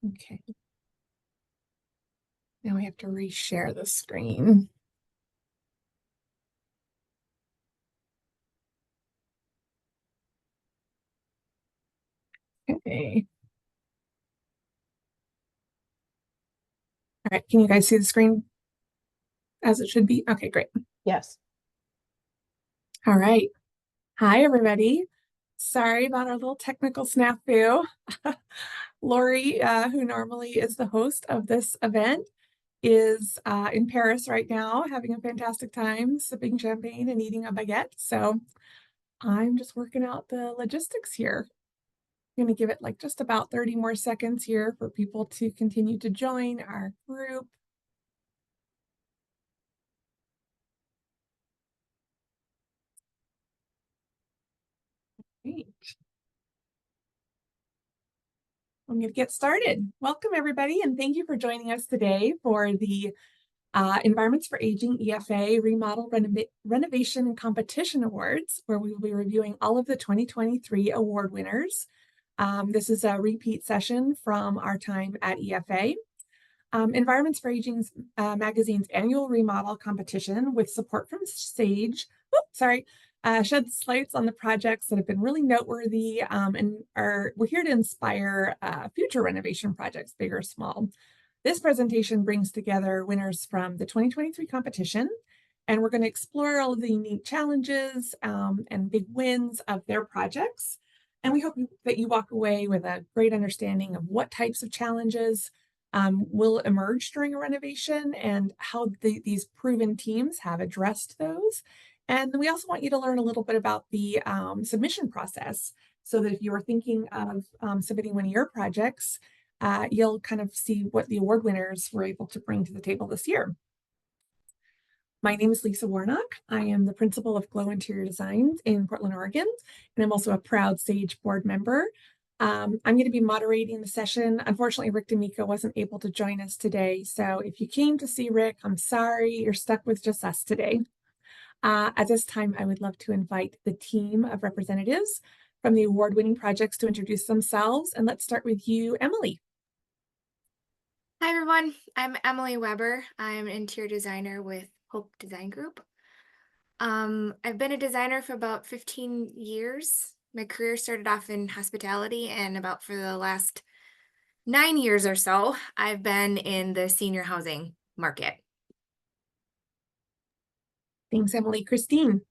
Okay. Now we have to reshare the screen. Okay. All right, can you guys see the screen as it should be? Okay, great. Yes. All right. Hi, everybody. Sorry about our little technical snafu. Lori, who normally is the host of this event, is in Paris right now, having a fantastic time, sipping champagne and eating a baguette. So I'm just working out the logistics here. I'm going to give it like just about 30 more seconds here for people to continue to join our group. Great. I'm going to get started. Welcome, everybody, and thank you for joining us today for the Environments for Aging EFA Remodel Renovation and Competition Awards, where we will be reviewing all of the 2023 award winners. This is a repeat session from our time at EFA. Environments for Aging magazine's annual remodel competition with support from Sage. Sheds lights on the projects that have been really noteworthy and we're here to inspire future renovation projects, big or small. This presentation brings together winners from the 2023 competition, and we're going to explore all of the unique challenges and big wins of their projects. And we hope that you walk away with a great understanding of what types of challenges will emerge during a renovation and how these proven teams have addressed those. And we also want you to learn a little bit about the submission process, so that if you are thinking of submitting one of your projects, you'll kind of see what the award winners were able to bring to the table this year. My name is Lisa Warnock. I am the principal of Glow Interior Designs in Portland, Oregon, and I'm also a proud Sage board member. I'm going to be moderating the session. Unfortunately, Rick D'Amico wasn't able to join us today. So if you came to see Rick, I'm sorry, you're stuck with just us today. At this time, I would love to invite the team of representatives from the award-winning projects to introduce themselves. And let's start with you, Emily. Hi, everyone. I'm Emily Weber. I'm an interior designer with Hope Design Group. I've been a designer for about 15 years. My career started off in hospitality, and about for the last 9 years or so, I've been in the senior housing market. Thanks, Emily. Christine.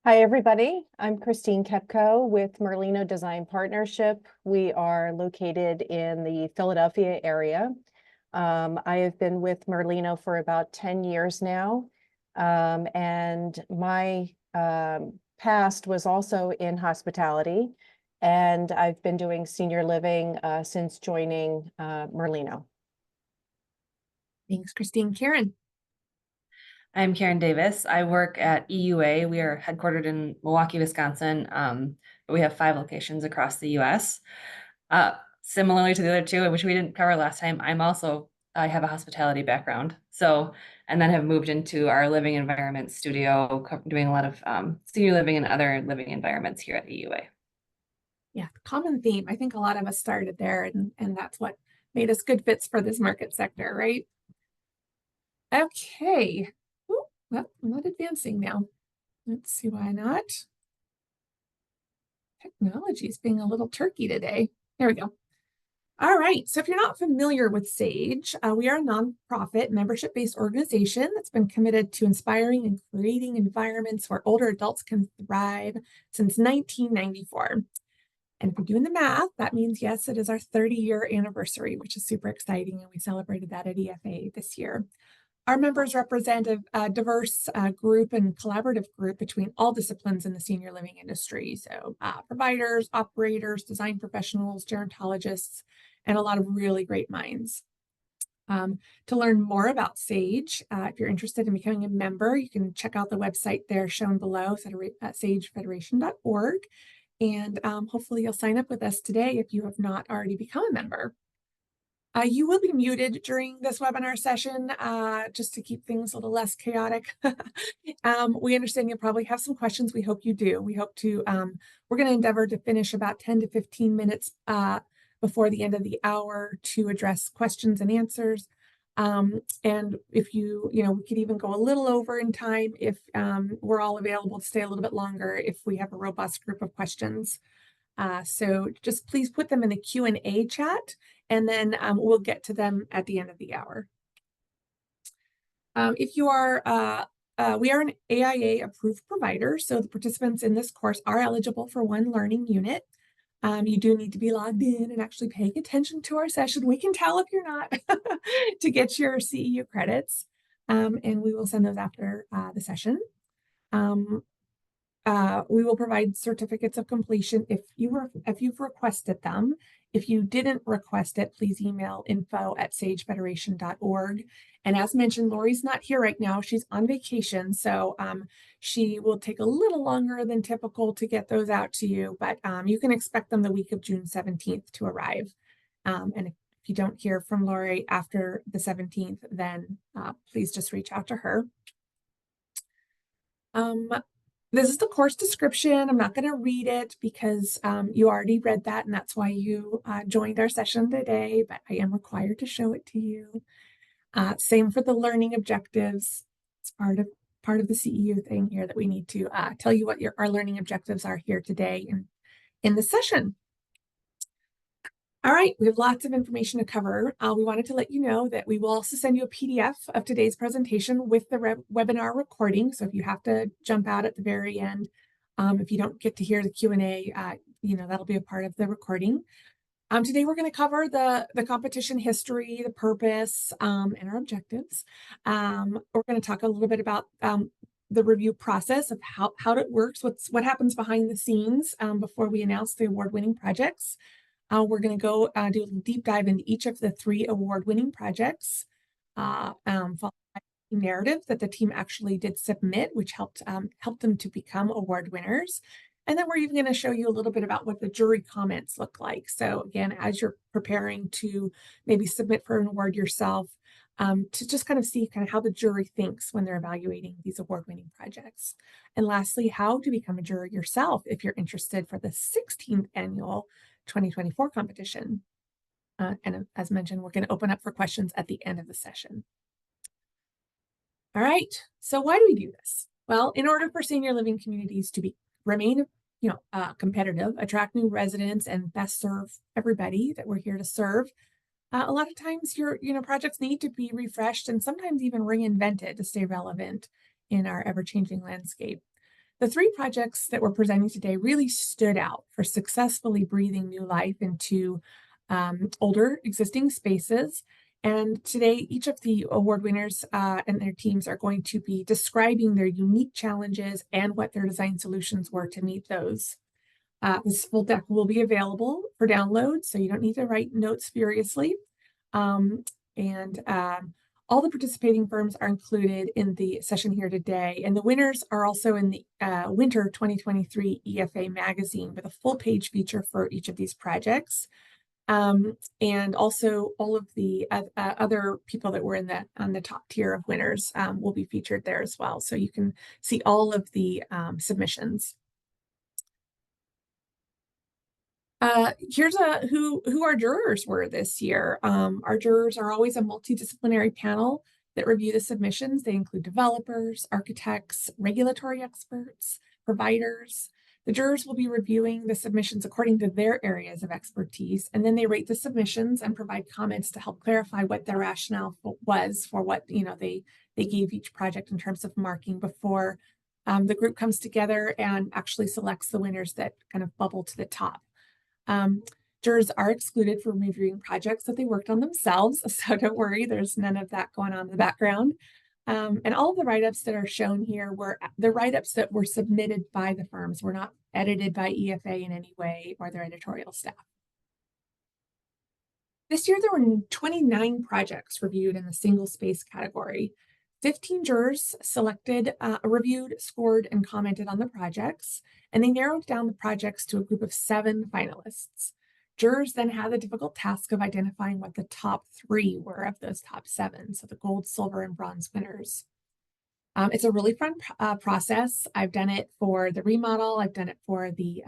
Hi, everybody. I'm Christine Kepko with Merlino Design Partnership. We are located in the Philadelphia area. I have been with Merlino for about 10 years now, and my past was also in hospitality, and I've been doing senior living since joining Merlino. Thanks, Christine. Karen. I'm Karen Davis. I work at EUA. We are headquartered in Milwaukee, Wisconsin, but we have 5 locations across the U.S. Similarly to the other 2, which we didn't cover last time, I have a hospitality background. And then have moved into our living environment studio, doing a lot of senior living and other living environments here at EUA. Yeah, common theme. I think a lot of us started there, and that's what made us good fits for this market sector, right? Okay. Ooh, well, I'm not advancing now. Let's see why not. Technology is being a little turkey today. There we go. All right, so if you're not familiar with Sage, we are a nonprofit membership-based organization that's been committed to inspiring and creating environments where older adults can thrive since 1994. And if we're doing the math, that means, yes, it is our 30-year anniversary, which is super exciting, and we celebrated that at EFA this year. Our members represent a diverse group and collaborative group between all disciplines in the senior living industry. So providers, operators, design professionals, gerontologists, and a lot of really great minds. To learn more about Sage, if you're interested in becoming a member, you can check out the website there shown below at sagefederation.org. And hopefully you'll sign up with us today if you have not already become a member. You will be muted during this webinar session just to keep things a little less chaotic. We understand you'll probably have some questions. We hope you do. We hope to, we're going to endeavor to finish about 10 to 15 minutes before the end of the hour to address questions and answers. And if we could even go a little over in time if we're all available to stay a little bit longer if we have a robust group of questions. So just please put them in the Q&A chat, and then we'll get to them at the end of the hour. If you are, we are an AIA approved provider, so the participants in this course are eligible for one learning unit. You do need to be logged in and actually paying attention to our session. We can tell if you're not to get your CEU credits, and we will send those after the session. We will provide certificates of completion if you've requested them. If you didn't request it, please email info@sagefederation.org. And as mentioned, Lori's not here right now. She's on vacation, so she will take a little longer than typical to get those out to you, but you can expect them the week of June 17th to arrive. And if you don't hear from Lori after the 17th, then please just reach out to her. This is the course description. I'm not going to read it because you already read that, and that's why you joined our session today, but I am required to show it to you. Same for the learning objectives. It's part of the CEU thing here that we need to tell you what our learning objectives are here today in the session. All right, we have lots of information to cover. We wanted to let you know that we will also send you a PDF of today's presentation with the webinar recording. So if you have to jump out at the very end, if you don't get to hear the Q&A, that'll be a part of the recording. Today we're going to cover the competition history, the purpose, and our objectives. We're going to talk a little bit about the review process of how it works, what happens behind the scenes before we announce the award-winning projects. We're going to go do a deep dive into each of the 3 award-winning projects, followed by the narrative that the team actually did submit, which helped them to become award winners. And then we're even going to show you a little bit about what the jury comments look like. So again, as you're preparing to maybe submit for an award yourself, to just kind of see how the jury thinks when they're evaluating these award-winning projects. And lastly, how to become a juror yourself if you're interested for the 16th annual 2024 competition. And as mentioned, we're going to open up for questions at the end of the session. All right, so why do we do this? Well, in order for senior living communities to remain competitive, attract new residents, and best serve everybody that we're here to serve, a lot of times your projects need to be refreshed and sometimes even reinvented to stay relevant in our ever-changing landscape. The 3 projects that we're presenting today really stood out for successfully breathing new life into older existing spaces. And today, each of the award winners and their teams are going to be describing their unique challenges and what their design solutions were to meet those. This full deck will be available for download, so you don't need to write notes furiously. All the participating firms are included in the session here today, and the winners are also in the Winter 2023 EFA magazine with a full-page feature for each of these projects. And also all of the other people that were on the top tier of winners will be featured there as well. So you can see all of the submissions. Here's who our jurors were this year. Our jurors are always a multidisciplinary panel that review the submissions. They include developers, architects, regulatory experts, providers. The jurors will be reviewing the submissions according to their areas of expertise, and then they rate the submissions and provide comments to help clarify what their rationale was for what they gave each project in terms of marking before the group comes together and actually selects the winners that kind of bubble to the top. Jurors are excluded from reviewing projects that they worked on themselves, so don't worry, there's none of that going on in the background. And all of the write-ups that are shown here were the write-ups that were submitted by the firms, were not edited by EFA in any way or their editorial staff. This year, there were 29 projects reviewed in the single space category. 15 jurors selected, reviewed, scored, and commented on the projects, and they narrowed down the projects to a group of 7 finalists. Jurors then had the difficult task of identifying what the top 3 were of those top 7, so the gold, silver, and bronze winners. It's a really fun process. I've done it for the remodel. I've done it for the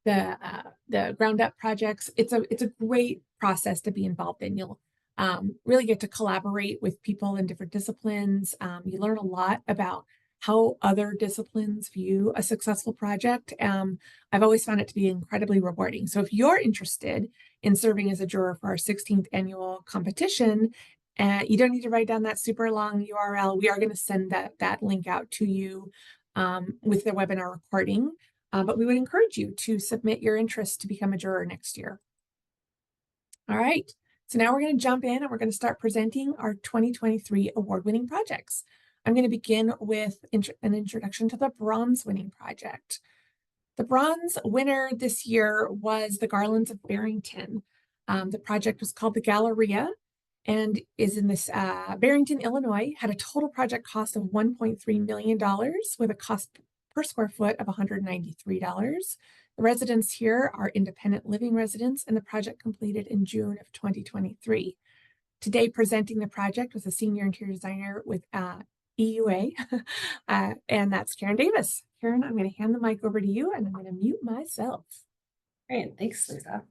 the ground up projects. It's a great process to be involved in. You'll really get to collaborate with people in different disciplines. You learn a lot about how other disciplines view a successful project. I've always found it to be incredibly rewarding. So if you're interested in serving as a juror for our 16th annual competition, you don't need to write down that super long URL. We are going to send that link out to you with the webinar recording. But we would encourage you to submit your interest to become a juror next year. All right, so now we're going to jump in and we're going to start presenting our 2023 award-winning projects. I'm going to begin with an introduction to the bronze-winning project. The bronze winner this year was the Garlands of Barrington. The project was called the Galleria and is in this Barrington, Illinois, had a total project cost of $1.3 million with a cost per square foot of $193. The residents here are independent living residents, and the project completed in June of 2023. Today, presenting the project was a senior interior designer with EUA, and that's Karen Davis. Karen, I'm going to hand the mic over to you, and I'm going to mute myself. Great, thanks, Lisa.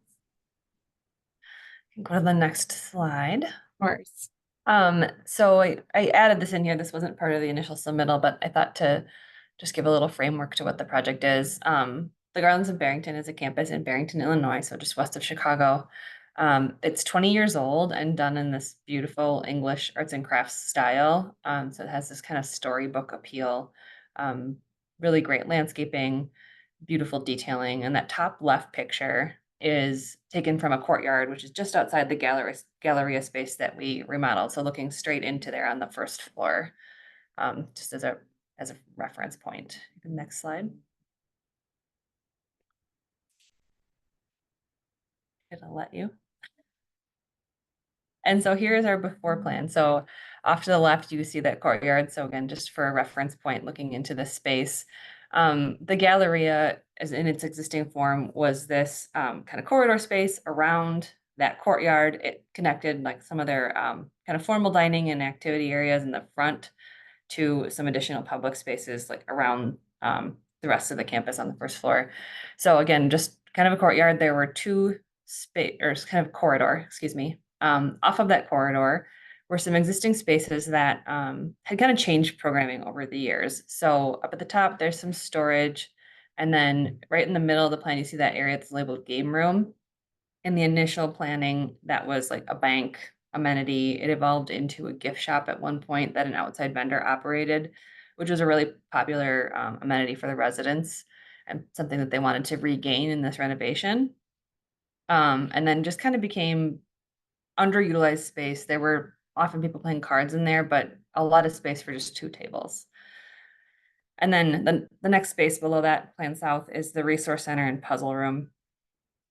Go to the next slide. Of course. So I added this in here. This wasn't part of the initial submittal, but I thought to just give a little framework to what the project is. The Garlands of Barrington is a campus in Barrington, Illinois, so just west of Chicago. It's 20 years old and done in this beautiful English arts and crafts style. So it has this kind of storybook appeal, really great landscaping, beautiful detailing. And that top left picture is taken from a courtyard, which is just outside the Galleria space that we remodeled. So looking straight into there on the first floor, just as a reference point. Next slide. It'll let you. And so here's our before plan. So off to the left, you see that courtyard. So again, just for a reference point, looking into this space, the Galleria, as in its existing form, was this kind of corridor space around that courtyard. It connected like some of their kind of formal dining and activity areas in the front to some additional public spaces like around the rest of the campus on the first floor. So again, just kind of a courtyard. There were two kind of corridor, excuse me. Off of that corridor were some existing spaces that had kind of changed programming over the years. So up at the top, there's some storage. And then right in the middle of the plan, you see that area that's labeled game room. In the initial planning, that was like a bank amenity. It evolved into a gift shop at one point that an outside vendor operated, which was a really popular amenity for the residents and something that they wanted to regain in this renovation. And then just kind of became underutilized space. There were often people playing cards in there, but a lot of space for just two tables. And then the next space below that, plan south, is the resource center and puzzle room.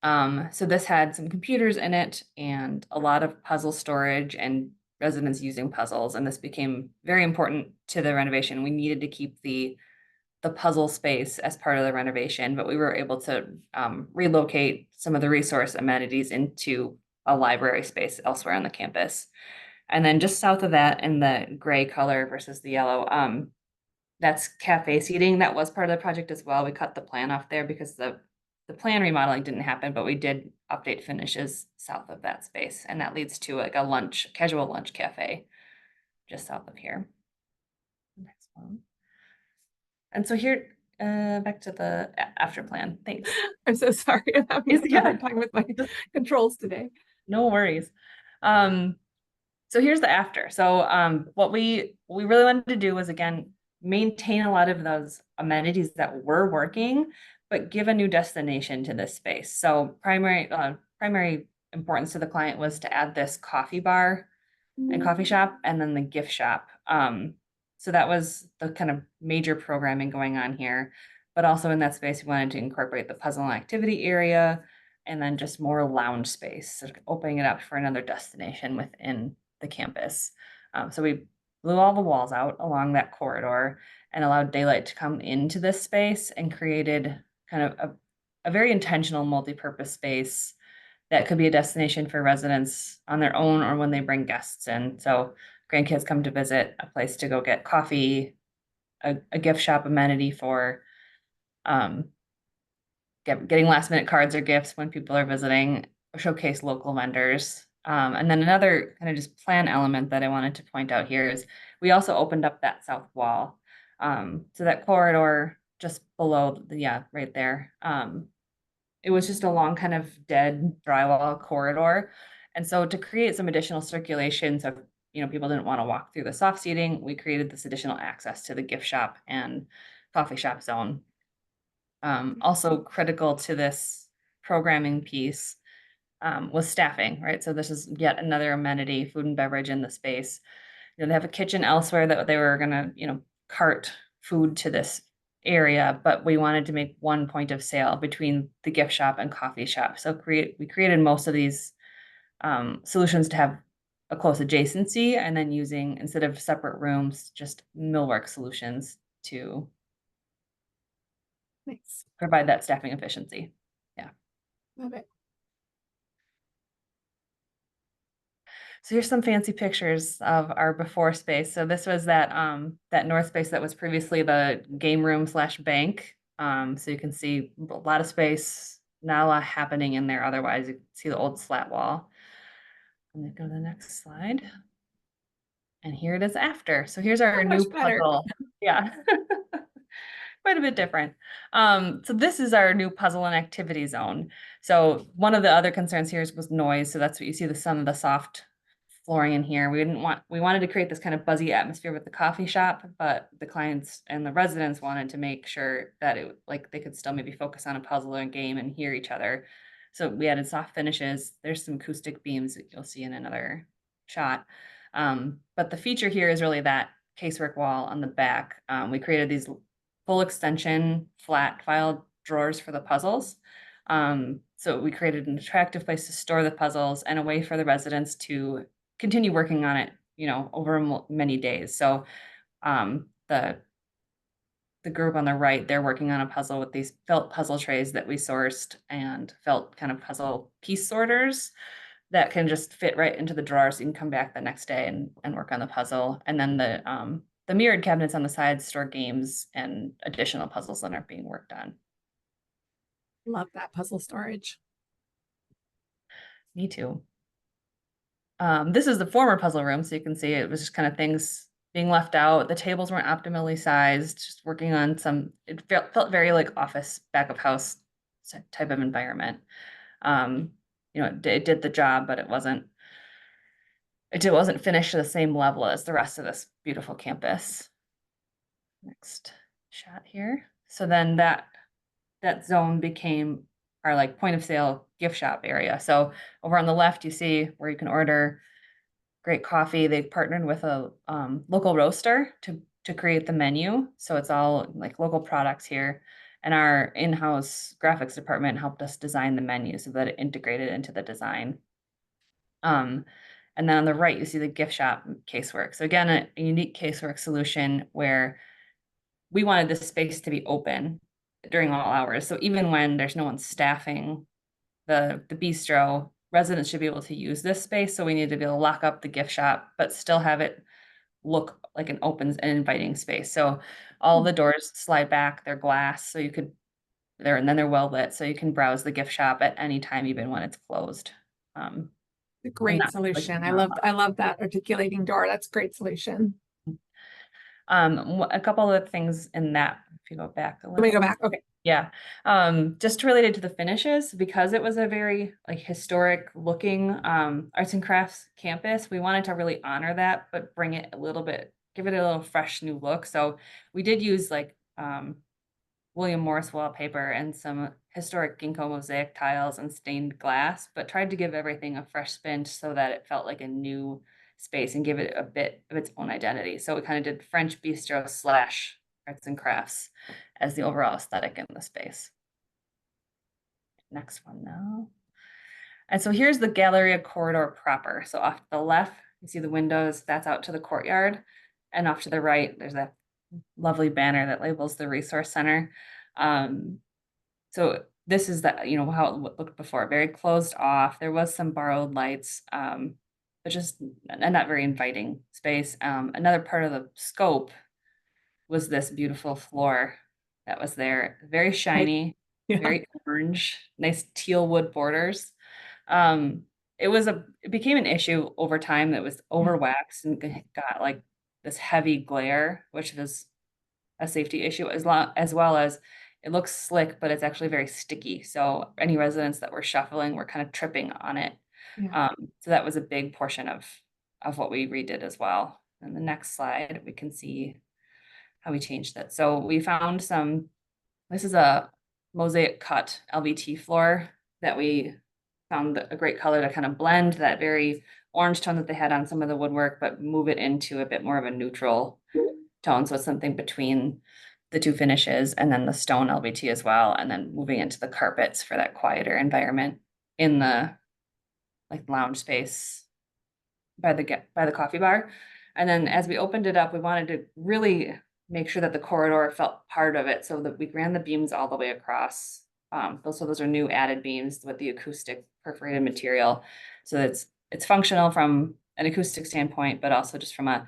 So this had some computers in it and a lot of puzzle storage and residents using puzzles. And this became very important to the renovation. We needed to keep the puzzle space as part of the renovation, but we were able to relocate some of the resource amenities into a library space elsewhere on the campus. And then just south of that in the gray color versus the yellow, that's cafe seating. That was part of the project as well. We cut the plan off there because the plan remodeling didn't happen, but we did update finishes south of that space. And that leads to like a casual lunch cafe just south of here. Next one. And so here, back to the after plan. Thanks. I'm so sorry. I'm having a hard time with my controls today. No worries. So here's the after. So what we really wanted to do was, again, maintain a lot of those amenities that were working, but give a new destination to this space. So primary importance to the client was to add this coffee bar and coffee shop, and then the gift shop. So that was the kind of major programming going on here. But also in that space, we wanted to incorporate the puzzle and activity area, and then just more lounge space, sort of opening it up for another destination within the campus. So we blew all the walls out along that corridor and allowed daylight to come into this space and created kind of a very intentional multi-purpose space that could be a destination for residents on their own or when they bring guests in. So grandkids come to visit, a place to go get coffee, a gift shop amenity for getting last minute cards or gifts when people are visiting, showcase local vendors. And then another kind of just plan element that I wanted to point out here is we also opened up that south wall. So that corridor just below yeah, right there. It was just a long kind of dead drywall corridor. And so to create some additional circulation, so people didn't want to walk through the soft seating, we created this additional access to the gift shop and coffee shop zone. Also critical to this programming piece was staffing, right? So this is yet another amenity, food and beverage in the space. They have a kitchen elsewhere that they were gonna, cart food to this area, but we wanted to make one point of sale between the gift shop and coffee shop. So we created most of these solutions to have a close adjacency, and then using, instead of separate rooms, just millwork solutions to Nice. provide that staffing efficiency. Yeah. Love it. So here's some fancy pictures of our before space. So this was that that north space that was previously the game room slash bank. So you can see a lot of space, not a lot happening in there. Otherwise, you can see the old slat wall. And then go to the next slide. And here it is after. So here's our So new much better. puzzle. Yeah. Quite a bit different. So this is our new puzzle and activity zone. So one of the other concerns here was noise. So that's what you see, some of the soft flooring in here. We wanted to create this kind of buzzy atmosphere with the coffee shop, but the clients and the residents wanted to make sure that they could still maybe focus on a puzzle or a game and hear each other. So we added soft finishes. There's some acoustic beams that you'll see in another shot. But the feature here is really that casework wall on the back. We created these full extension flat file drawers for the puzzles. So we created an attractive place to store the puzzles and a way for the residents to continue working on it, over many days. So the group on the right, they're working on a puzzle with these felt puzzle trays that we sourced, and felt kind of puzzle piece sorters that can just fit right into the drawer, so you can come back the next day and work on the puzzle. And then the mirrored cabinets on the side store games and additional puzzles that aren't being worked on. Love that puzzle storage. Me too. This is the former puzzle room, so you can see it was just kind of things being left out. The tables weren't optimally sized, just working on it felt very like office, back of house type of environment. It did the job, but it wasn't finished to the same level as the rest of this beautiful campus. Next shot here. So then that zone became our point of sale gift shop area. So over on the left, you see where you can order great coffee. They partnered with a local roaster to create the menu. So it's all local products here. And our in-house graphics department helped us design the menu so that it integrated into the design. And then on the right, you see the gift shop casework. So again, a unique casework solution where we wanted this space to be open during all hours. So even when there's no one staffing the bistro, residents should be able to use this space. So we need to be able to lock up the gift shop, but still have it look like an open and inviting space. So all the doors slide back, they're glass, so and then they're well lit, so you can browse the gift shop at any time, even when it's closed. A great solution. I love that articulating door. That's a great solution. A couple of things in that, if you go back a little. Let me go back. Okay. Yeah. Just related to the finishes, because it was a very historic looking arts and crafts campus, we wanted to really honor that, but bring it a little bit, give it a little fresh new look. So we did use William Morris wallpaper and some historic ginkgo mosaic tiles and stained glass, but tried to give everything a fresh spin so that it felt like a new space and give it a bit of its own identity. So we kind of did French bistro / arts and crafts as the overall aesthetic in the space. Next one now. And so here's the Galleria corridor proper. So off to the left, you see the windows, that's out to the courtyard. And off to the right, there's that lovely banner that labels the resource center. So this is how it looked before, very closed off. There was some borrowed lights, but just a not very inviting space. Another part of the scope was this beautiful floor that was there, very shiny, Yeah. very orange, nice teal wood borders. It became an issue over time that was over waxed and got like this heavy glare, which was a safety issue as well as it looks slick, but it's actually very sticky. So any residents that were shuffling were kind of tripping on it. Yeah. So that was a big portion of what we redid as well. And the next slide, we can see how we changed it. So we found this is a mosaic cut LVT floor that we found a great color to kind of blend that very orange tone that they had on some of the woodwork, but move it into a bit more of a neutral tone. So it's something between the two finishes and then the stone LVT as well. And then moving into the carpets for that quieter environment in the like lounge space by the coffee bar. And then as we opened it up, we wanted to really make sure that the corridor felt part of it so that we ran the beams all the way across. Those are new added beams with the acoustic perforated material. So it's functional from an acoustic standpoint, but also just from a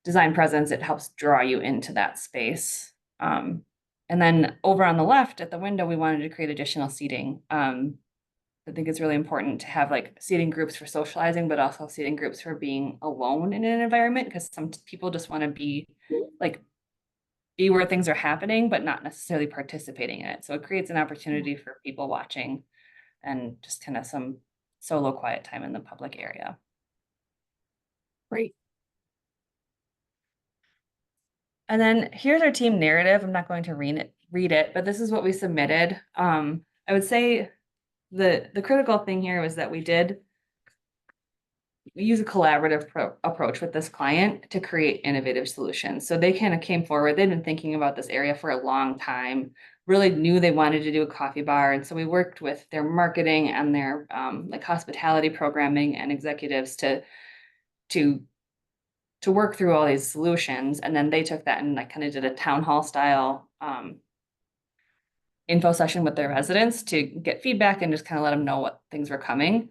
design presence, it helps draw you into that space. And then over on the left at the window, we wanted to create additional seating. I think it's really important to have like seating groups for socializing, but also seating groups for being alone in an environment because some people just want to be where things are happening, but not necessarily participating in it. So it creates an opportunity for people watching and just kind of some solo quiet time in the public area. Great. And then here's our team narrative. I'm not going to read it, but this is what we submitted. I would say the critical thing here was that we use a collaborative approach with this client to create innovative solutions. So they kind of came forward. They've been thinking about this area for a long time, really knew they wanted to do a coffee bar. And so we worked with their marketing and their like hospitality programming and executives to work through all these solutions. And then they took that and like kind of did a town hall style info session with their residents to get feedback and just kind of let them know what things were coming.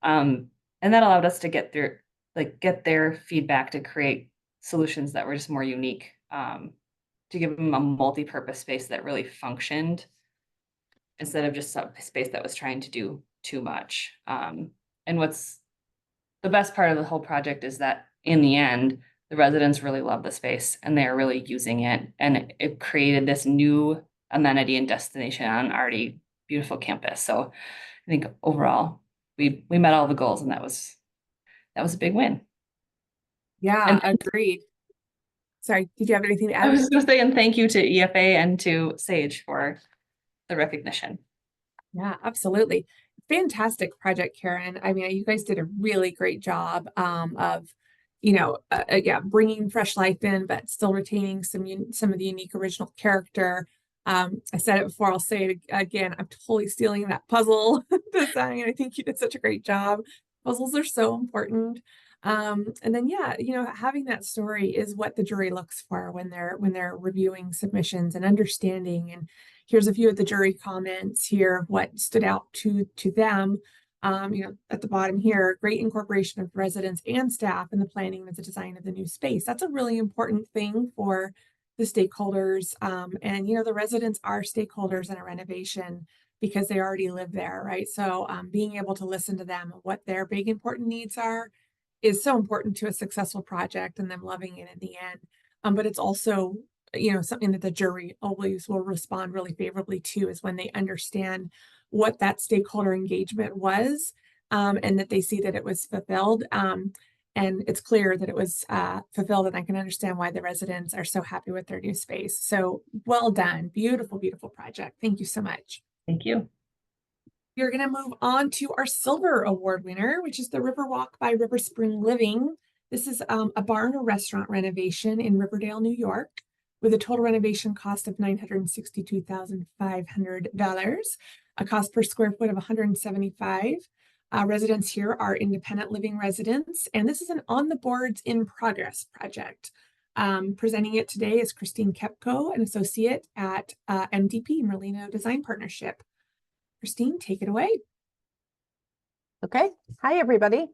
And that allowed us to get their feedback to create solutions that were just more unique, to give them a multi-purpose space that really functioned instead of just a space that was trying to do too much. And what's the best part of the whole project is that in the end, the residents really love the space and they're really using it. And it created this new amenity and destination on an already beautiful campus. So I think overall we met all the goals and that was a big win. Yeah, And agreed. Sorry, did you have anything to I add? was just saying thank you to EFA and to Sage for the recognition. Yeah, absolutely. Fantastic project, Karen. I mean, you guys did a really great job of, yeah, bringing fresh life in, but still retaining some of the unique original character. I said it before, I'll say it again. I'm totally stealing that puzzle design. I think you did such a great job. Puzzles are so important. And then, yeah, having that story is what the jury looks for when they're reviewing submissions and understanding. And here's a few of the jury comments here, what stood out to them. At the bottom here, great incorporation of residents and staff in the planning and the design of the new space. That's a really important thing for the stakeholders. And the residents are stakeholders in a renovation because they already live there, right? So being able to listen to them, what their big important needs are, is so important to a successful project and them loving it in the end. But it's also, something that the jury always will respond really favorably to is when they understand what that stakeholder engagement was, and that they see that it was fulfilled. And it's clear that it was fulfilled, and I can understand why the residents are so happy with their new space. So well done. Beautiful, beautiful project. Thank you so much. Thank you. We're going to move on to our silver award winner, which is the Riverwalk by River Spring Living. This is a bar and a restaurant renovation in Riverdale, New York, with a total renovation cost of $962,500, a cost per square foot of $175. Residents here are independent living residents, and this is an on the boards in progress project. Presenting it today is Christine Kepko, an associate at MDP, Merlino Design Partnership. Christine, take it away. Okay. Hi, everybody.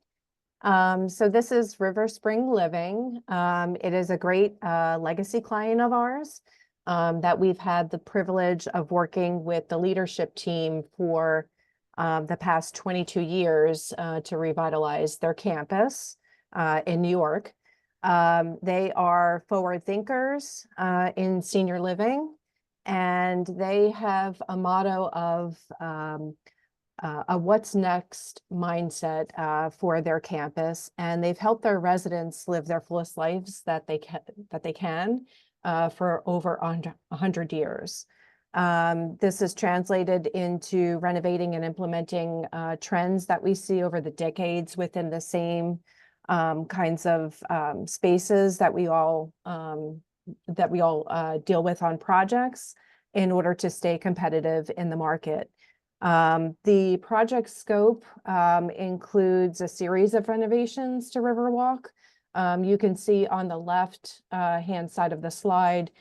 So this is River Spring Living. It is a great legacy client of ours. that we've had the privilege of working with the leadership team for the past 22 years to revitalize their campus in New York. They are forward thinkers in senior living, and they have a motto of a what's next mindset for their campus, and they've helped their residents live their fullest lives that they can for over 100 years. This is translated into renovating and implementing trends that we see over the decades within the same kinds of spaces that we all deal with on projects in order to stay competitive in the market. The project scope includes a series of renovations to Riverwalk. You can see on the left hand side of the slide,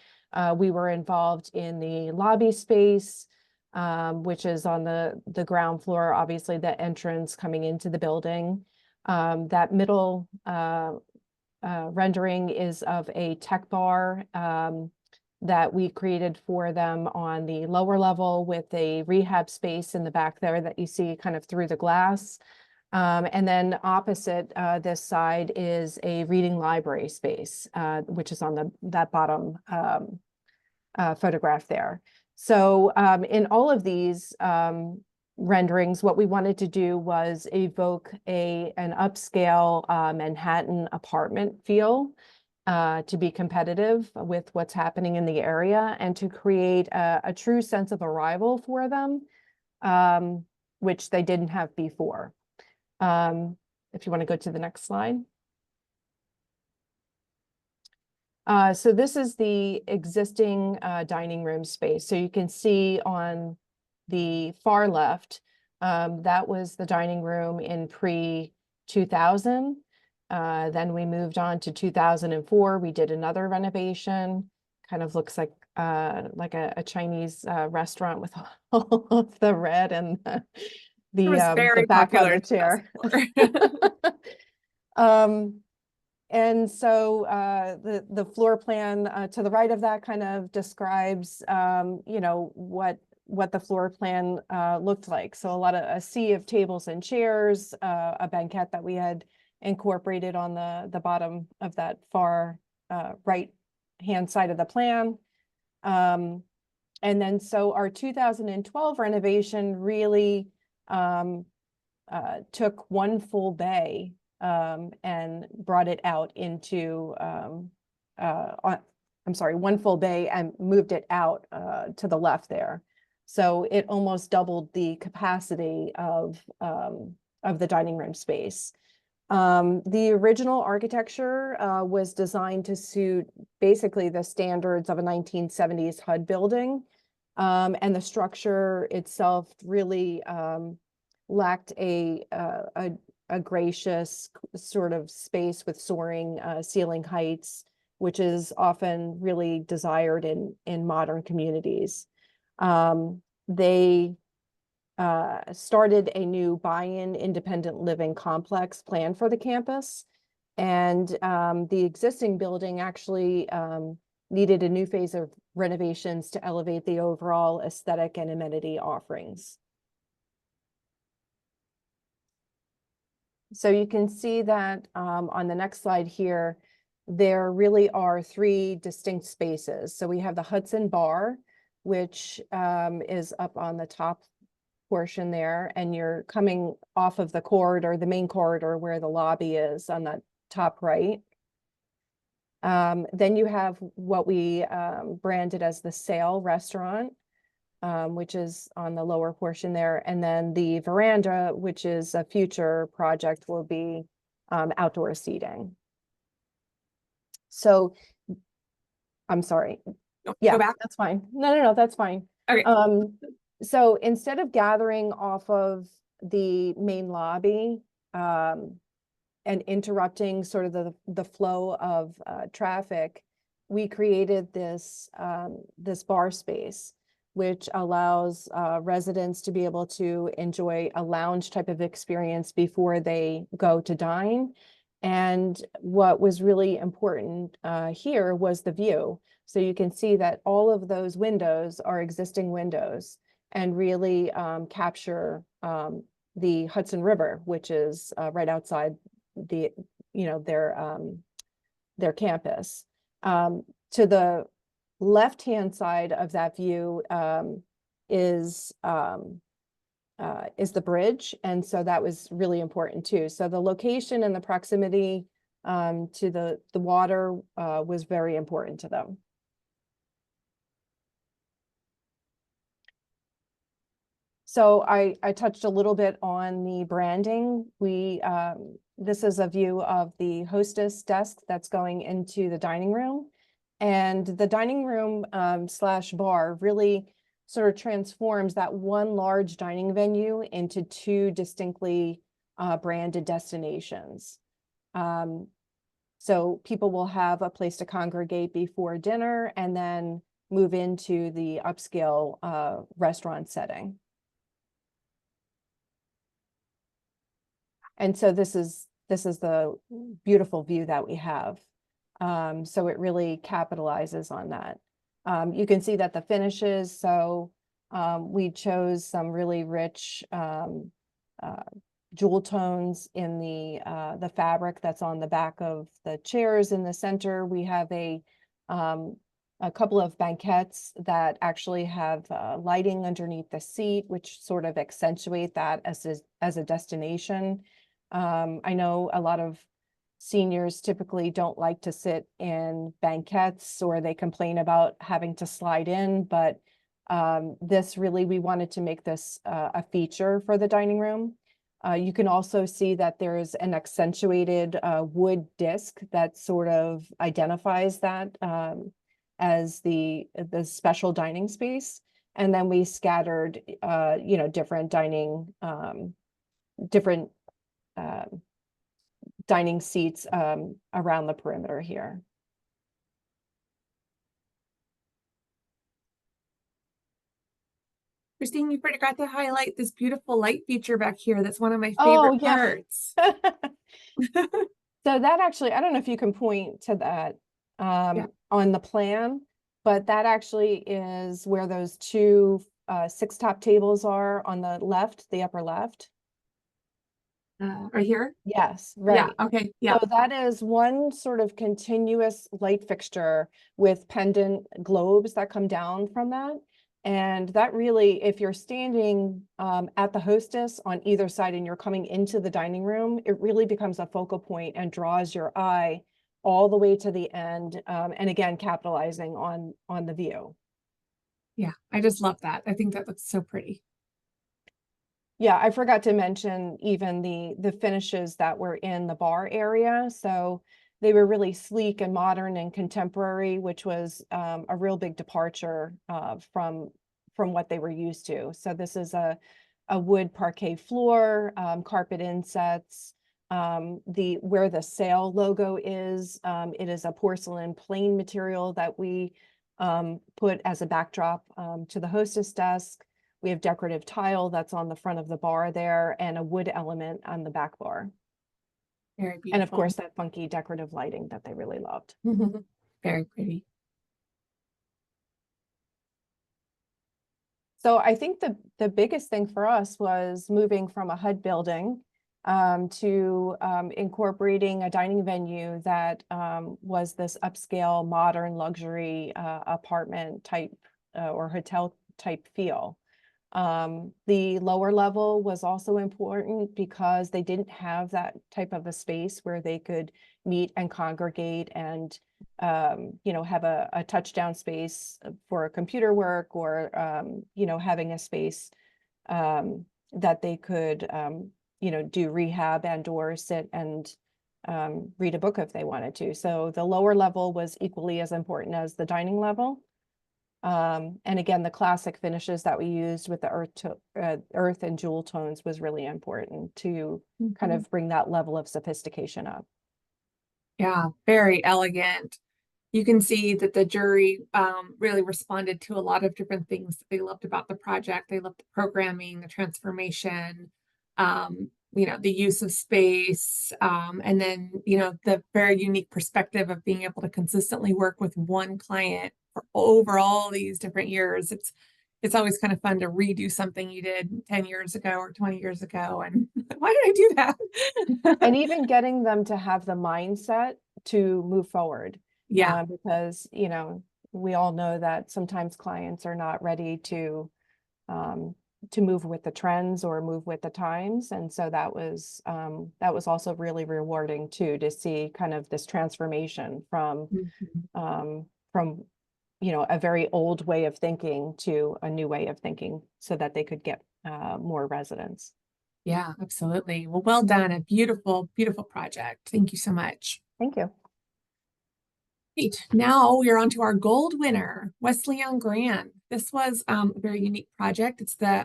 we were involved in the lobby space, which is on the ground floor, obviously the entrance coming into the building. That middle rendering is of a tech bar that we created for them on the lower level with a rehab space in the back there that you see kind of through the glass. And then opposite this side is a reading library space, which is on that bottom photograph there. So in all of these renderings, what we wanted to do was evoke an upscale Manhattan apartment feel to be competitive with what's happening in the area and to create a true sense of arrival for them, which they didn't have before. If you want to go to the next slide. So this is the existing dining room space. So you can see on the far left, that was the dining room in pre-2000. Then we moved on to 2004. We did another renovation. Kind of looks like a Chinese restaurant with all of the red and the back leather chair. And so the floor plan to the right of that kind of describes you know, what the floor plan looked like. So a sea of tables and chairs, a banquette that we had incorporated on the bottom of that far right hand side of the plan. And then so our 2012 renovation really took one full bay and brought it out into one full bay and moved it out to the left there. So it almost doubled the capacity of the dining room space. The original architecture was designed to suit basically the standards of a 1970s HUD building. And the structure itself really lacked a gracious sort of space with soaring ceiling heights, which is often really desired in modern communities. They started a new buy-in independent living complex plan for the campus. And the existing building actually needed a new phase of renovations to elevate the overall aesthetic and amenity offerings. So you can see that on the next slide here, there really are three distinct spaces. So we have the Hudson Bar, which is up on the top portion there, and you're coming off of the corridor, the main corridor where the lobby is on the top right. Then you have what we branded as the Sail Restaurant, which is on the lower portion there. And then the veranda, which is a future project, will be outdoor seating. So I'm sorry. Yeah, go back. that's fine. No, that's fine. Okay. So instead of gathering off of the main lobby and interrupting sort of the flow of traffic, we created this bar space, which allows residents to be able to enjoy a lounge type of experience before they go to dine. And what was really important here was the view. So you can see that all of those windows are existing windows and really capture the Hudson River, which is right outside the, their campus. To the left-hand side of that view is the bridge. And so that was really important too. So the location and the proximity to the water was very important to them. So I touched a little bit on the branding. This is a view of the hostess desk that's going into the dining room. And the dining room slash bar really sort of transforms that one large dining venue into two distinctly branded destinations. So people will have a place to congregate before dinner and then move into the upscale restaurant setting. And so this is the beautiful view that we have. So it really capitalizes on that. You can see that the finishes, so we chose some really rich jewel tones in the fabric that's on the back of the chairs. In the center, we have a couple of banquettes that actually have lighting underneath the seat, which sort of accentuate that as a destination. I know a lot of seniors typically don't like to sit in banquettes, or they complain about having to slide in, but this really, we wanted to make this a feature for the dining room. You can also see that there's an accentuated wood disc that sort of identifies that as the special dining space. And then we scattered, different dining seats around the perimeter here. Christine, you forgot to highlight this beautiful light feature back here. That's one of my favorite parts. So that actually, I don't know if you can point to that on the plan, but that actually is where those two 6-top tables are on the left, the upper left. Right here? Yes, right. Yeah, okay, yeah. So that is one sort of continuous light fixture with pendant globes that come down from that. And that really, if you're standing at the hostess on either side and you're coming into the dining room, it really becomes a focal point and draws your eye all the way to the end. And again, capitalizing on the view. Yeah, I just love that. I think that looks so pretty. Yeah, I forgot to mention even the finishes that were in the bar area. So they were really sleek and modern and contemporary, which was a real big departure from what they were used to. So this is a wood parquet floor, carpet insets. Where the sail logo is, it is a porcelain plain material that we put as a backdrop to the hostess desk. We have decorative tile that's on the front of the bar there and a wood element on the back bar. Very beautiful. And of course, that funky decorative lighting that they really loved. Very pretty. So I think the biggest thing for us was moving from a HUD building to incorporating a dining venue that was this upscale, modern, luxury apartment type or hotel type feel. The lower level was also important because they didn't have that type of a space where they could meet and congregate and have a touchdown space for computer work, or having a space that they could do rehab and or sit and read a book if they wanted to. So the lower level was equally as important as the dining level. And again, the classic finishes that we used with the earth and jewel tones was really important to kind of bring that level of sophistication up. Yeah, very elegant. You can see that the jury really responded to a lot of different things that they loved about the project. They loved the programming, the transformation, the use of space, and then, the very unique perspective of being able to consistently work with one client for over all these different years. It's always kind of fun to redo something you did 10 years ago or 20 years ago. And why did I do that? And even getting them to have the mindset to move forward. Yeah. Because, we all know that sometimes clients are not ready to move with the trends or move with the times. And so that was also really rewarding too, to see kind of this transformation from Mhm. a very old way of thinking to a new way of thinking so that they could get more residents. Yeah, absolutely. Well done. A beautiful, beautiful project. Thank you so much. Thank you. Great. Now we are on to our gold winner, Wesleyan Grand. This was a very unique project. It's the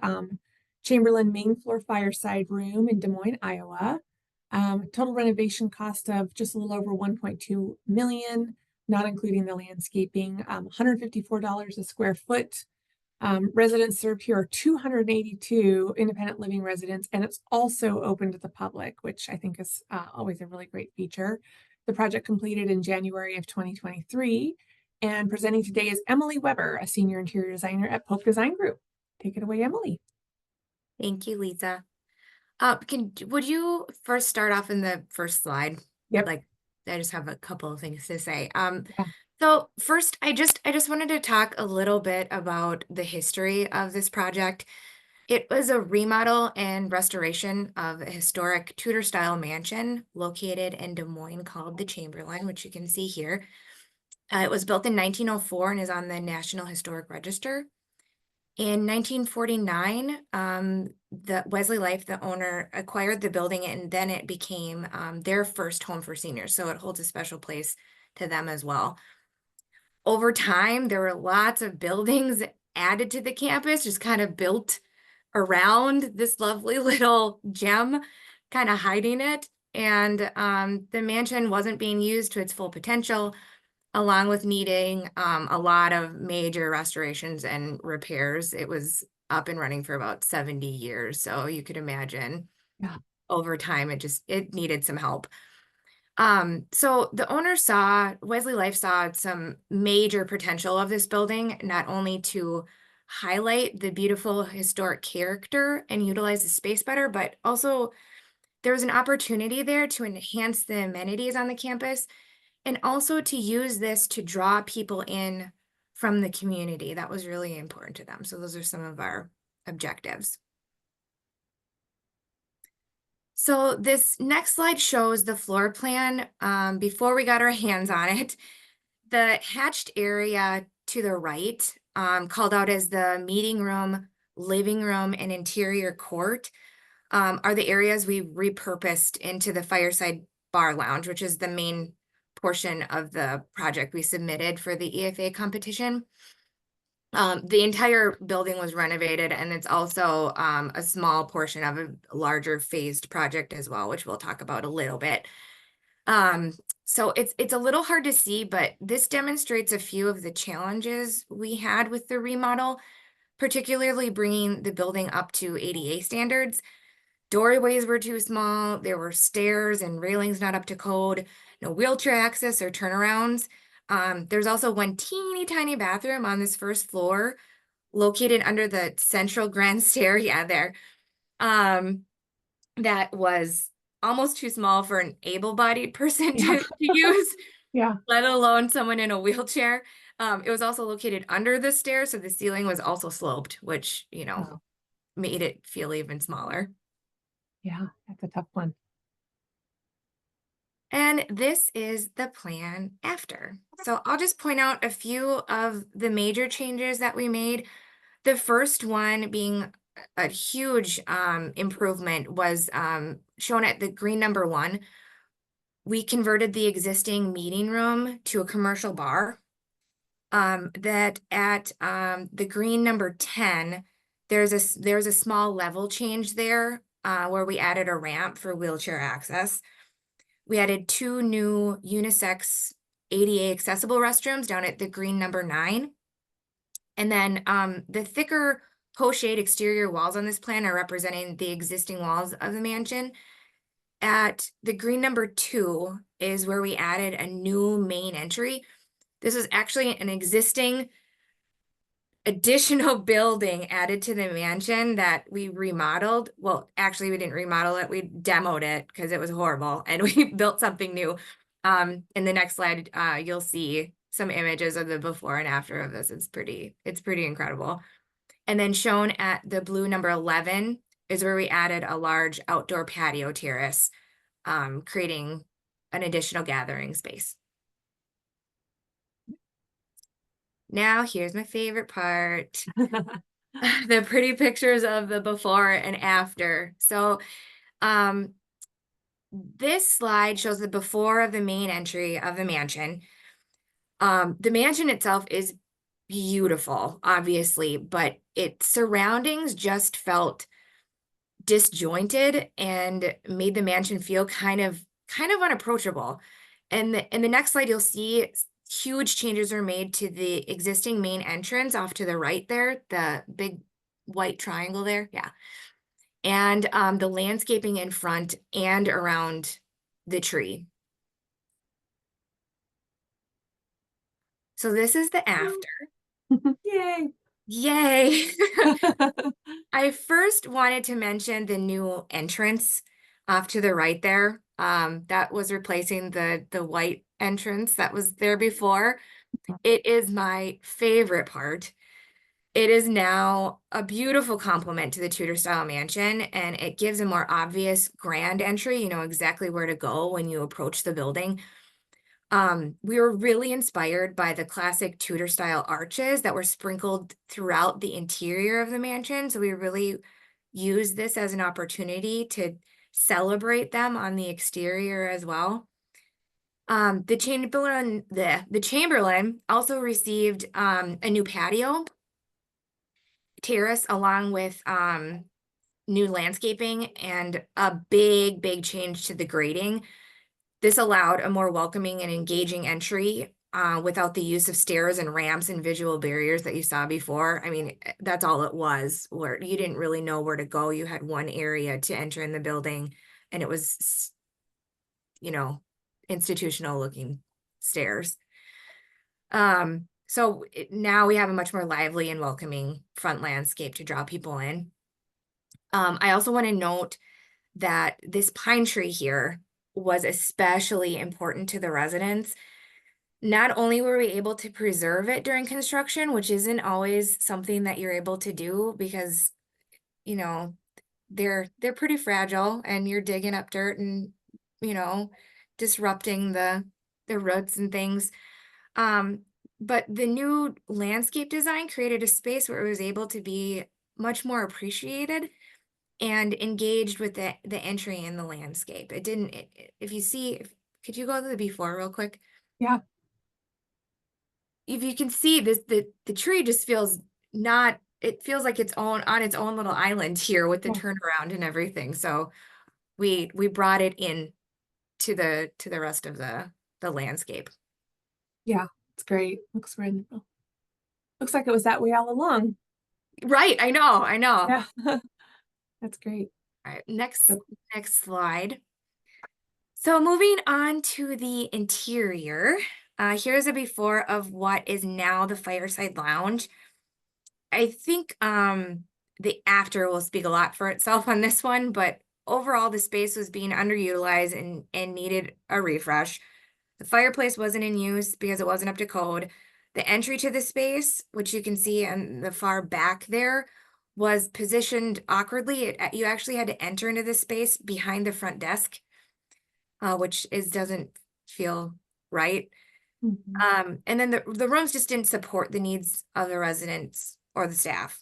Chamberlain main floor fireside room in Des Moines, Iowa. Total renovation cost of just a little over 1.2 million, not including the landscaping, $154 a square foot. Residents served here are 282 independent living residents, and it's also open to the public, which I think is always a really great feature. The project completed in January of 2023, and presenting today is Emily Weber, a senior interior designer at Pope Design Group. Take it away, Emily. Thank you, Lisa. Would you first start off in the first slide? Yep. I just have a couple of things to say. Yeah. So first, I just wanted to talk a little bit about the history of this project. It was a remodel and restoration of a historic Tudor-style mansion located in Des Moines called the Chamberlain, which you can see here. It was built in 1904 and is on the National Historic Register. In 1949, the Wesley Life, the owner, acquired the building, and then it became their first home for seniors. So it holds a special place to them as well. Over time, there were lots of buildings added to the campus, just kind of built around this lovely little gem, kind of hiding it. And the mansion wasn't being used to its full potential, along with needing a lot of major restorations and repairs. It was up and running for about 70 years. So you could imagine over time, it needed some help. So the owner Wesley Life saw some major potential of this building, not only to highlight the beautiful historic character and utilize the space better, but also there was an opportunity there to enhance the amenities on the campus and also to use this to draw people in from the community. That was really important to them. So those are some of our objectives. So this next slide shows the floor plan before we got our hands on it. The hatched area to the right, called out as the meeting room, living room, and interior court, are the areas we repurposed into the fireside bar lounge, which is the main portion of the project we submitted for the EFA competition. The entire building was renovated, and it's also a small portion of a larger phased project as well, which we'll talk about a little bit. So it's a little hard to see, but this demonstrates a few of the challenges we had with the remodel, particularly bringing the building up to ADA standards. Doorways were too small, there were stairs and railings not up to code, no wheelchair access or turnarounds. There's also one teeny tiny bathroom on this first floor located under the central grand stair. Yeah, there. That was almost too small for an able-bodied person to use, let alone someone in a wheelchair. It was also located under the stairs, so the ceiling was also sloped, which, made it feel even smaller. Yeah, that's a tough one. And this is the plan after. So I'll just point out a few of the major changes that we made. The first one being a huge improvement was shown at the green number 1. We converted the existing meeting room to a commercial bar. That at the green number 10, there's a small level change there where we added a ramp for wheelchair access. We added 2 new unisex ADA accessible restrooms down at the green number 9. And then the thicker pochade exterior walls on this plan are representing the existing walls of the mansion. At the green number 2 is where we added a new main entry. This was actually an existing additional building added to the mansion that we remodeled. Well, actually, we didn't remodel it. We demoed it because it was horrible, and we built something new. In the next slide, you'll see some images of the before and after of this. It's pretty incredible. And then shown at the blue number 11 is where we added a large outdoor patio terrace, creating an additional gathering space. Now, here's my favorite part. The pretty pictures of the before and after. So, this slide shows the before of the main entry of the mansion. The mansion itself is beautiful, obviously, but its surroundings just felt disjointed and made the mansion feel kind of unapproachable. And in the next slide, you'll see huge changes were made to the existing main entrance off to the right there, the big white triangle there. Yeah. And the landscaping in front and around the tree. So this is the after. Yay. Yay. I first wanted to mention the new entrance off to the right there. That was replacing the white entrance that was there before. It is my favorite part. It is now a beautiful complement to the Tudor style mansion, and it gives a more obvious grand entry. You know exactly where to go when you approach the building. We were really inspired by the classic Tudor style arches that were sprinkled throughout the interior of the mansion. So we really used this as an opportunity to celebrate them on the exterior as well. The Chamberlain also received a new patio terrace along with new landscaping and a big change to the grading. This allowed a more welcoming and engaging entry without the use of stairs and ramps and visual barriers that you saw before. I mean, that's all it was, where you didn't really know where to go. You had one area to enter in the building, and it was, you know, institutional looking stairs. So now we have a much more lively and welcoming front landscape to draw people in. I also want to note that this pine tree here was especially important to the residents. Not only were we able to preserve it during construction, which isn't always something that you're able to do because, you know, they're pretty fragile and you're digging up dirt and, you know, disrupting the roots and things. But the new landscape design created a space where it was able to be much more appreciated and engaged with the entry in the landscape. It didn't, if you see, could you go to the before real quick? Yeah. If you can see this, the tree just feels not, it feels like it's on its own little island here with the turnaround and everything. So we brought it in to the rest of the landscape. Yeah, it's great. Looks like it was that way all along. Right, I know. Yeah. That's great. All right, next slide. So moving on to the interior, here's a before of what is now the fireside lounge. I think the after will speak a lot for itself on this one, but overall the space was being underutilized and needed a refresh. The fireplace wasn't in use because it wasn't up to code. The entry to the space, which you can see in the far back there, was positioned awkwardly. You actually had to enter into this space behind the front desk, which doesn't feel right. Mm-hmm. And then the rooms just didn't support the needs of the residents or the staff.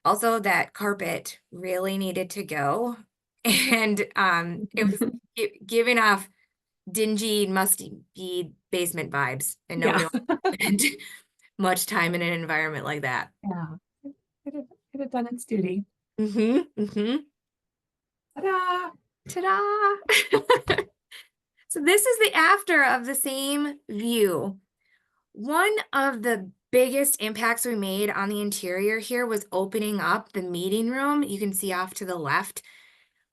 Also, that carpet really needed to go, and it was giving off dingy, musty basement vibes, and nobody wants to spend much time in an environment like that. Yeah. It had done its duty. Ta-da! Ta-da! So this is the after of the same view. One of the biggest impacts we made on the interior here was opening up the meeting room. You can see off to the left,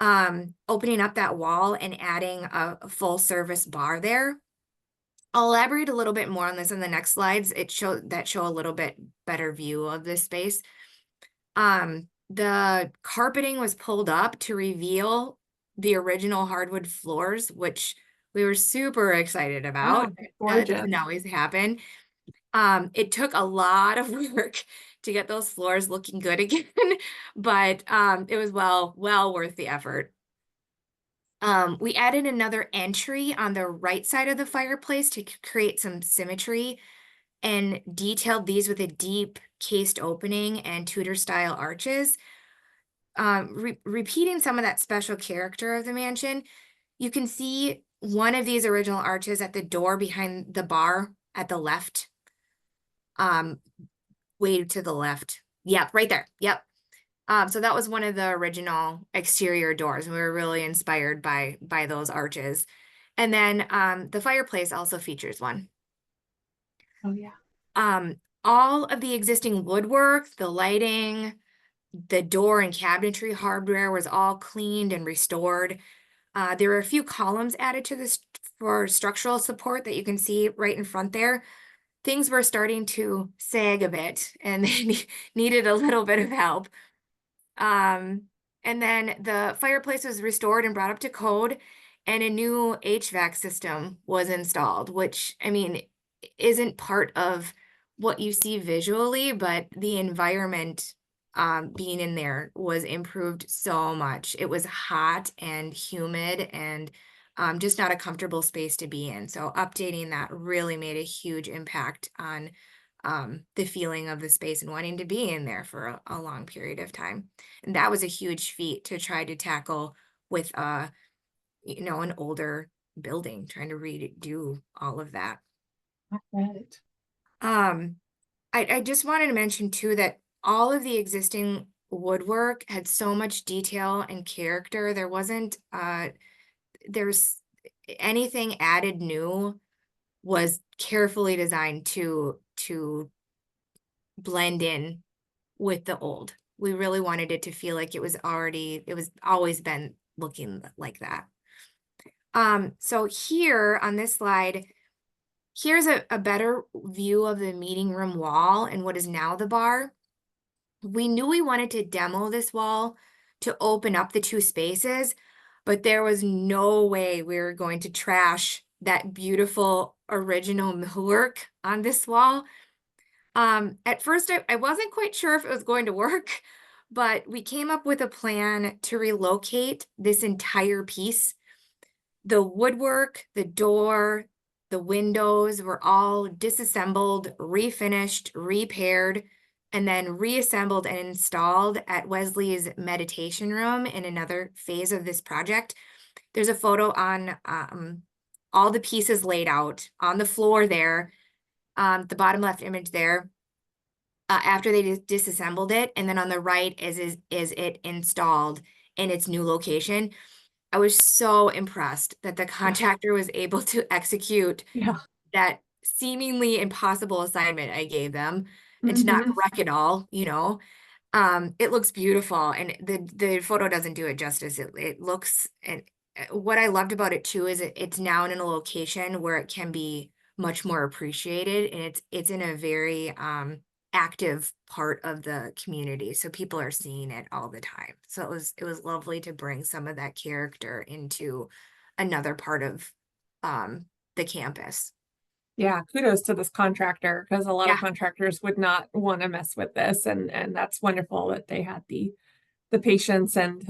opening up that wall and adding a full service bar there. I'll elaborate a little bit more on this in the next slides. Show a little bit better view of this space. The carpeting was pulled up to reveal the original hardwood floors, which we were super excited about. That gorgeous. doesn't always happen. It took a lot of work to get those floors looking good again, but it was well worth the effort. We added another entry on the right side of the fireplace to create some symmetry and detailed these with a deep cased opening and Tudor style arches. Repeating some of that special character of the mansion, you can see one of these original arches at the door behind the bar at the left. Way to the left. Yep, right there. Yep. So that was one of the original exterior doors, and we were really inspired by those arches. And then the fireplace also features one. Oh yeah. All of the existing woodwork, the lighting, the door and cabinetry hardware was all cleaned and restored. There were a few columns added to this for structural support that you can see right in front there. Things were starting to sag a bit and they needed a little bit of help. And then the fireplace was restored and brought up to code, and a new HVAC system was installed, which, I mean, isn't part of what you see visually, but the environment being in there was improved so much. It was hot and humid and just not a comfortable space to be in. So updating that really made a huge impact on the feeling of the space and wanting to be in there for a long period of time. And that was a huge feat to try to tackle with an older building, trying to redo all of that. Right. I just wanted to mention too that all of the existing woodwork had so much detail and character. There wasn't there's anything added new was carefully designed to blend in with the old. We really wanted it to feel like it was always been looking like that. So here on this slide, here's a better view of the meeting room wall and what is now the bar. We knew we wanted to demo this wall to open up the two spaces, but there was no way we were going to trash that beautiful original millwork on this wall. At first, I wasn't quite sure if it was going to work, but we came up with a plan to relocate this entire piece. The woodwork, the door, the windows were all disassembled, refinished, repaired, and then reassembled and installed at Wesley's meditation room in another phase of this project. There's a photo on all the pieces laid out on the floor there, the bottom left image there, after they disassembled it, and then on the right is it installed in its new location. I was so impressed that the contractor was able to execute that seemingly impossible assignment I gave them and to not wreck it all, It looks beautiful, and the photo doesn't do it justice. It looks, and what I loved about it too is it's now in a location where it can be much more appreciated, and it's in a very active part of the community, so people are seeing it all the time. So it was lovely to bring some of that character into another part of the campus. Yeah, kudos to this contractor, because a lot of contractors would not want to mess with this, and that's wonderful that they had the patience and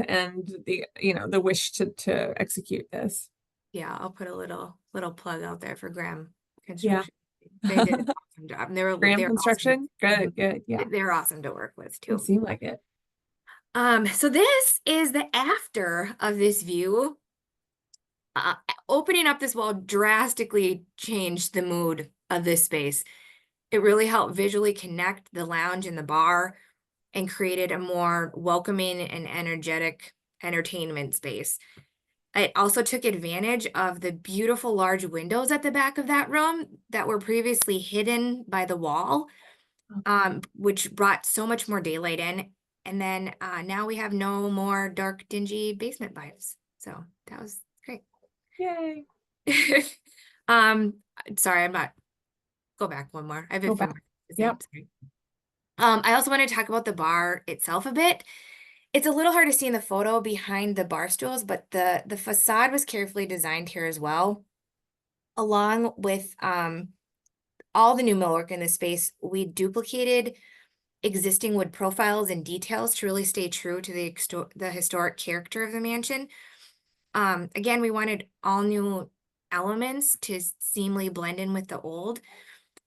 the the wish to execute this. Yeah, I'll put a little plug out there for Graham Yeah. Construction. They did an awesome job. And Graham they're Construction, awesome. good, yeah. They're awesome to work with too. It seemed like it. So this is the after of this view. Opening up this wall drastically changed the mood of this space. It really helped visually connect the lounge and the bar and created a more welcoming and energetic entertainment space. It also took advantage of the beautiful large windows at the back of that room that were previously hidden by the wall. which brought so much more daylight in. And then now we have no more dark, dingy basement vibes. So that was great. Yay. um, sorry, I'm not. Go back one more. I've been Go back. Yep. sorry. I also want to talk about the bar itself a bit. It's a little hard to see in the photo behind the bar stools, but the facade was carefully designed here as well. Along with all the new millwork in this space, we duplicated existing wood profiles and details to really stay true to the historic character of the mansion. Again, we wanted all new elements to seamlessly blend in with the old.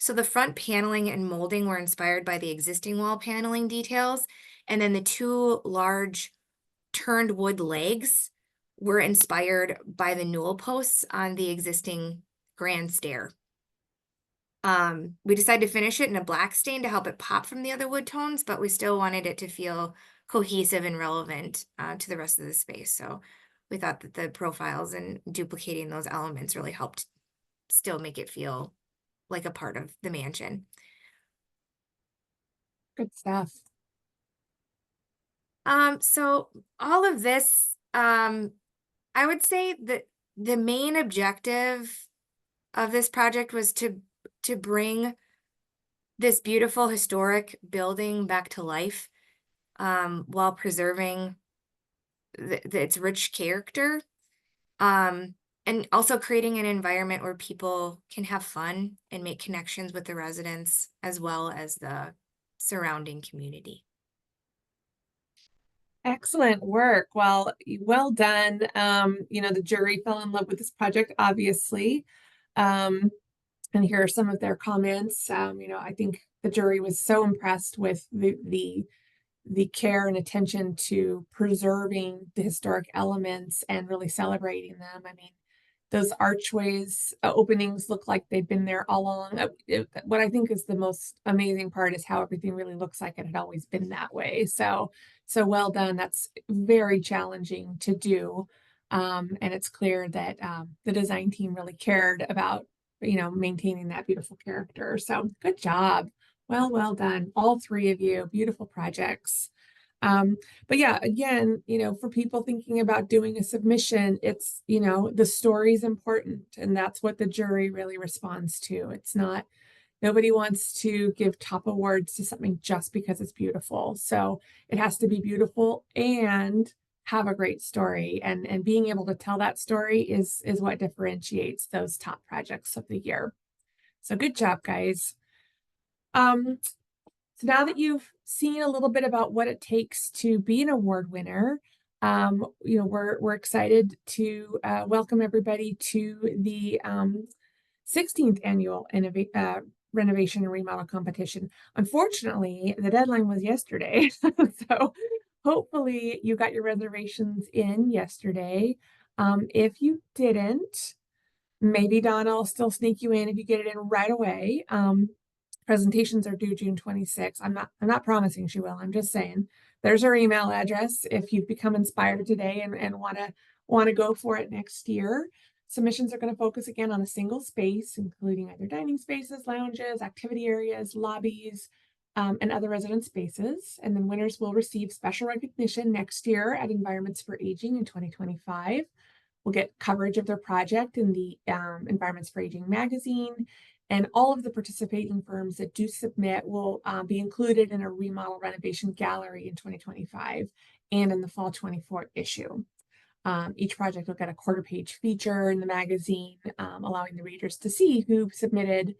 So the front paneling and molding were inspired by the existing wall paneling details. And then the two large turned wood legs were inspired by the newel posts on the existing grand stair. We decided to finish it in a black stain to help it pop from the other wood tones, but we still wanted it to feel cohesive and relevant to the rest of the space. So we thought that the profiles and duplicating those elements really helped still make it feel like a part of the mansion. Good stuff. So all of this, I would say that the main objective of this project was to bring this beautiful historic building back to life, while preserving its rich character, and also creating an environment where people can have fun and make connections with the residents as well as the surrounding community. Excellent work. Well done. The jury fell in love with this project, obviously. And here are some of their comments. I think the jury was so impressed with the care and attention to preserving the historic elements and really celebrating them. I mean, those archways openings look like they've been there all along. What I think is the most amazing part is how everything really looks like it had always been that way. So well done. That's very challenging to do. And it's clear that the design team really cared about, maintaining that beautiful character. So good job. Well done. All three of you, beautiful projects. But yeah, again, for people thinking about doing a submission, it's, the story is important, and that's what the jury really responds to. It's not, nobody wants to give top awards to something just because it's beautiful. So it has to be beautiful and have a great story, and being able to tell that story is what differentiates those top projects of the year. So good job, guys. So now that you've seen a little bit about what it takes to be an award winner, we're excited to welcome everybody to the 16th annual Renovation and Remodel competition. Unfortunately, the deadline was yesterday, so hopefully you got your reservations in yesterday. If you didn't, maybe Donna will still sneak you in if you get it in right away. Presentations are due June 26th. I'm not promising she will. I'm just saying there's her email address if you've become inspired today and want to go for it next year. Submissions are going to focus again on a single space, including either dining spaces, lounges, activity areas, lobbies, and other resident spaces. And then winners will receive special recognition next year at Environments for Aging in 2025. We'll get coverage of their project in the Environments for Aging magazine. And all of the participating firms that do submit will be included in a remodel renovation gallery in 2025 and in the fall 24 issue. Each project will get a quarter-page feature in the magazine, allowing the readers to see who submitted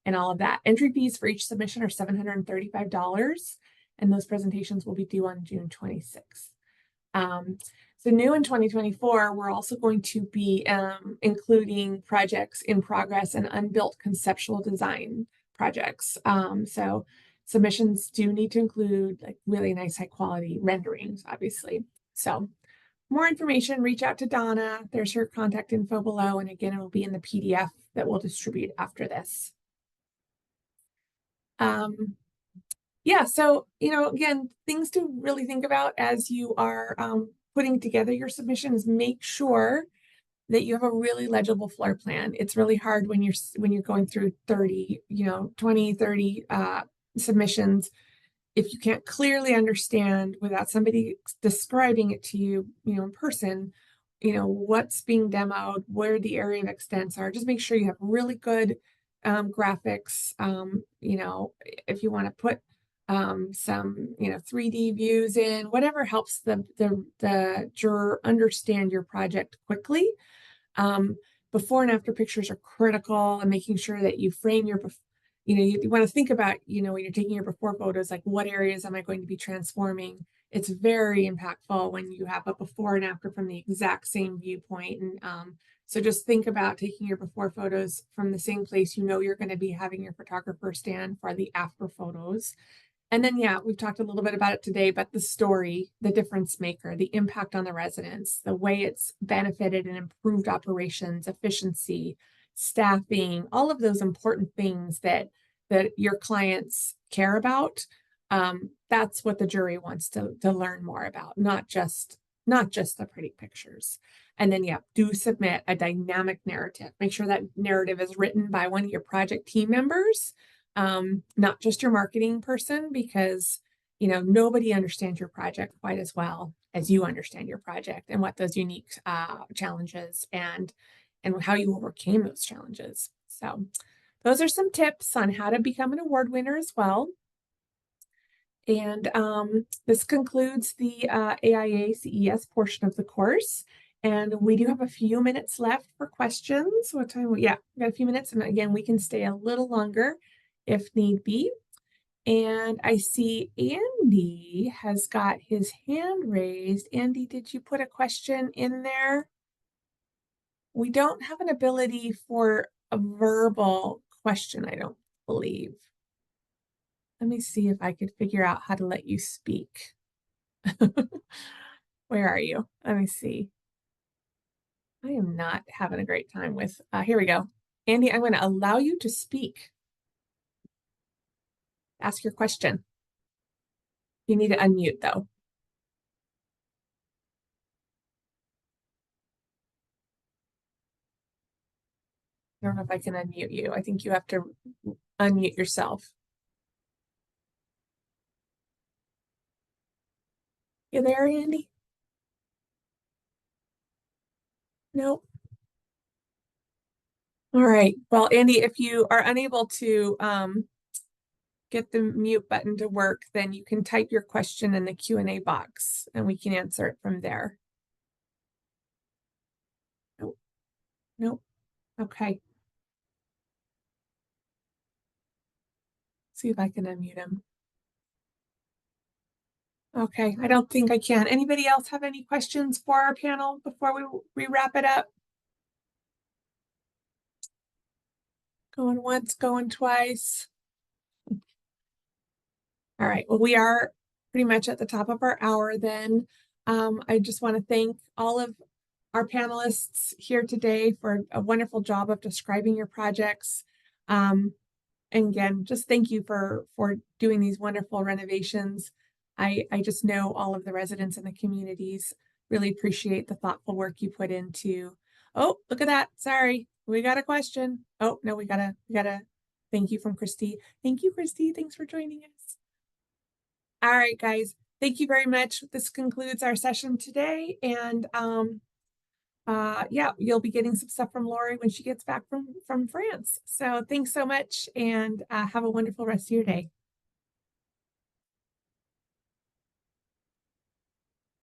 and all of that. Entry fees for each submission are $735, and those presentations will be due on June 26th. So new in 2024, we're also going to be including projects in progress and unbuilt conceptual design projects. So submissions do need to include like really nice high quality renderings, obviously. So more information, reach out to Donna. There's her contact info below. And again, it will be in the PDF that we'll distribute after this. Yeah, so, again, things to really think about as you are putting together your submissions. Make sure that you have a really legible floor plan. It's really hard when you're going through 20, 30 submissions, if you can't clearly understand without somebody describing it to you, in person, what's being demoed, where the area of extents are, just make sure you have really good graphics. If you want to put some 3D views in, whatever helps the juror understand your project quickly. Before and after pictures are critical, and making sure that you frame your, you want to think about, when you're taking your before photos, like what areas am I going to be transforming? It's very impactful when you have a before and after from the exact same viewpoint. And so just think about taking your before photos from the same place you're going to be having your photographer stand for the after photos. And then, yeah, we've talked a little bit about it today, but the story, the difference maker, the impact on the residents, the way it's benefited and improved operations, efficiency, staffing, all of those important things that your clients care about. That's what the jury wants to learn more about, not just the pretty pictures. And then, yeah, do submit a dynamic narrative. Make sure that narrative is written by one of your project team members, not just your marketing person, because nobody understands your project quite as well as you understand your project and what those unique challenges and how you overcame those challenges. So those are some tips on how to become an award winner as well. And this concludes the AIA CES portion of the course. And we do have a few minutes left for questions. What time? Yeah, we got a few minutes. And again, we can stay a little longer if need be. And I see Andy has got his hand raised. Andy, did you put a question in there? We don't have an ability for a verbal question, I don't believe. Let me see if I could figure out how to let you speak. Where are you? Let me see. I am not having a great time with, here we go. Andy, I'm going to allow you to speak. Ask your question. You need to unmute though. I don't know if I can unmute you. I think you have to unmute yourself. You there, Andy? Nope. All right. Well, Andy, if you are unable to get the mute button to work, then you can type your question in the Q&A box and we can answer it from there. Nope. Nope. Okay. See if I can unmute him. Okay, I don't think I can. Anybody else have any questions for our panel before we wrap it up? Going once, going twice. All right, well, we are pretty much at the top of our hour then. I just want to thank all of our panelists here today for a wonderful job of describing your projects. And again, just thank you for doing these wonderful renovations. I just know all of the residents in the communities really appreciate the thoughtful work you put into. Oh, look at that. Sorry, we got a question. Oh, no, we gotta thank you from Christy. Thank you, Christy. Thanks for joining us. All right, guys. Thank you very much. This concludes our session today. And yeah, you'll be getting some stuff from Lori when she gets back from France. So thanks so much and have a wonderful rest of your day.